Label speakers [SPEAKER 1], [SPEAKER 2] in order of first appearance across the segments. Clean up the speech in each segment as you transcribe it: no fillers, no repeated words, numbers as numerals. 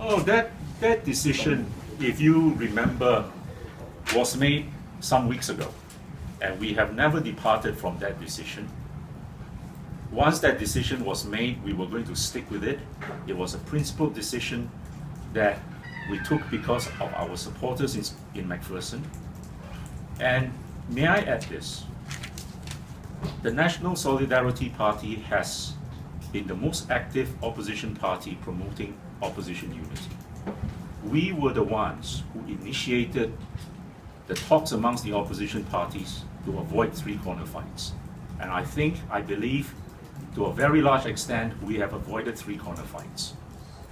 [SPEAKER 1] Oh, that decision, if you remember, was made some weeks ago, and we have never departed from that decision. Once that decision was made, we were going to stick with it. It was a principled decision that we took because of our supporters in MacPherson. And may I add this? The National Solidarity Party has been the most active opposition party promoting opposition unity. We were the ones who initiated the talks amongst the opposition parties to avoid three-corner fights. And I believe, to a very large extent, we have avoided three-corner fights.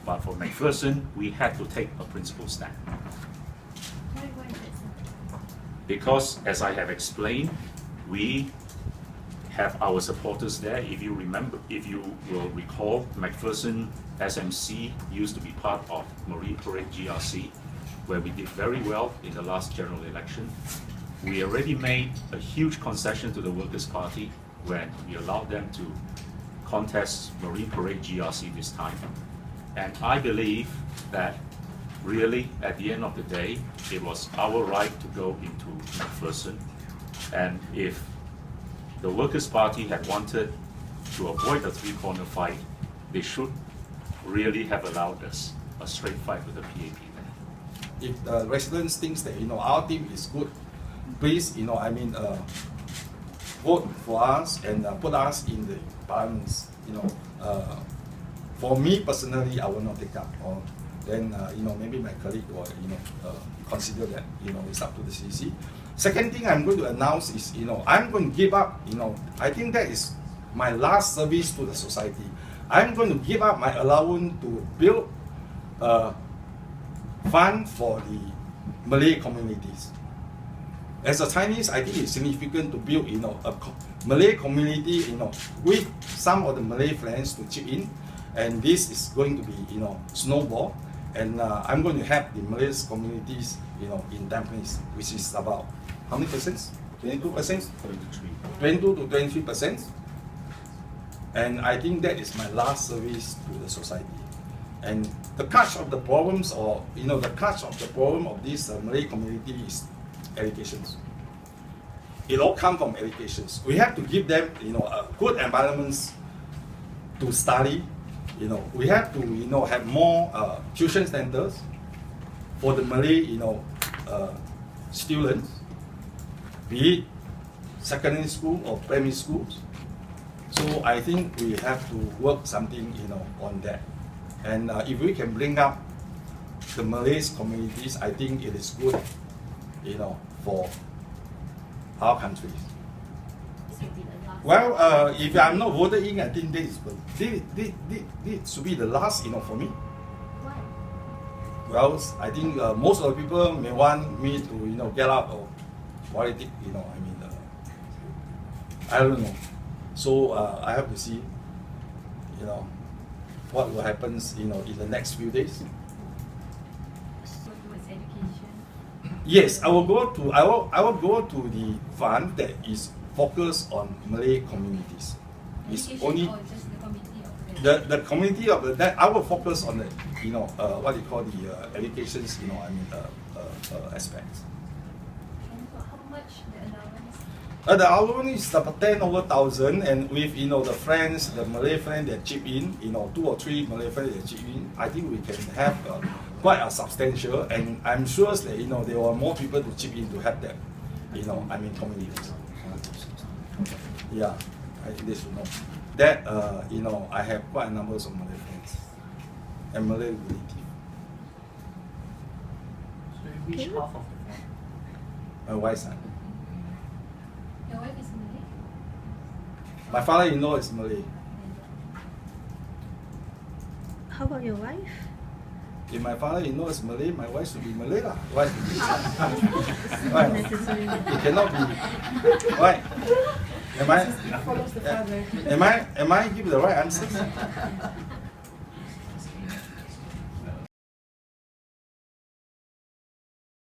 [SPEAKER 1] But for MacPherson, we had to take a principled stand.
[SPEAKER 2] Why is it so?
[SPEAKER 1] Because, as I have explained, we have our supporters there. If you will recall, MacPherson SMC used to be part of Marine Parade GRC, where we did very well in the last general election. We already made a huge concession to the Workers' Party when we allowed them to contest Marine Parade GRC this time. And I believe that really, at the end of the day, it was our right to go into MacPherson. And if the Workers' Party had wanted to avoid a three-corner fight, they should really have allowed us a straight fight with the PAP there.
[SPEAKER 3] If the residents thinks that our team is good, please vote for us and put us in the parliaments. For me personally, I will not take up. Or then maybe my colleague will consider that it's up to the CC. Second thing I'm going to announce is I'm going to give up. I think that is my last service to the society. I'm going to give up my allowance to build a fund for the Malay communities. As a Chinese, I think it's significant to build a Malay community with some of the Malay friends to chip in, and this is going to be snowball, and I'm going to help the Malay communities in Tampines, which is about how many percent? 22%? 22 to 23%. And I think that is my last service to the society. And the crux of the problems, or the crux of the problem of this Malay community is educations. It all comes from educations. We have to give them, a good environments to study. We have to, have more tuition centers for the Malay, students, be it secondary school or primary schools. So I think we have to work something, on that. And if we can bring up the Malay communities, I think it is good, for our country. Well, if I'm not voted in, I think this should be the last, for me.
[SPEAKER 2] Why?
[SPEAKER 3] Well, I think most of the people may want me to, get out of politics, I don't know. So I have to see, what will happen, in the next few days.
[SPEAKER 2] Towards education.
[SPEAKER 3] Yes, I will go to the fund that is focused on Malay communities. It's
[SPEAKER 2] Education
[SPEAKER 3] only
[SPEAKER 2] or just the community of
[SPEAKER 3] the community of that. I will focus on the what you call the educations aspects.
[SPEAKER 2] And how much the allowance?
[SPEAKER 3] The allowance is about 10/1,000, and with the friends, the Malay friends that chip in, 2 or 3 Malay friends that chip in, I think we can have quite a substantial, and I'm sure that there are more people to chip in to help them, communities. Yeah, I think they should know that. I have quite a number of Malay friends and Malay relatives.
[SPEAKER 4] So you reach half of the fund.
[SPEAKER 3] My wife's son.
[SPEAKER 2] Your wife is Malay?
[SPEAKER 3] My father-in-law is Malay.
[SPEAKER 5] How about your wife?
[SPEAKER 3] If my father-in-law is Malay, my wife should be Malay lah. Why?
[SPEAKER 5] Not necessarily.
[SPEAKER 3] It cannot be. Why? Am I give the right answers?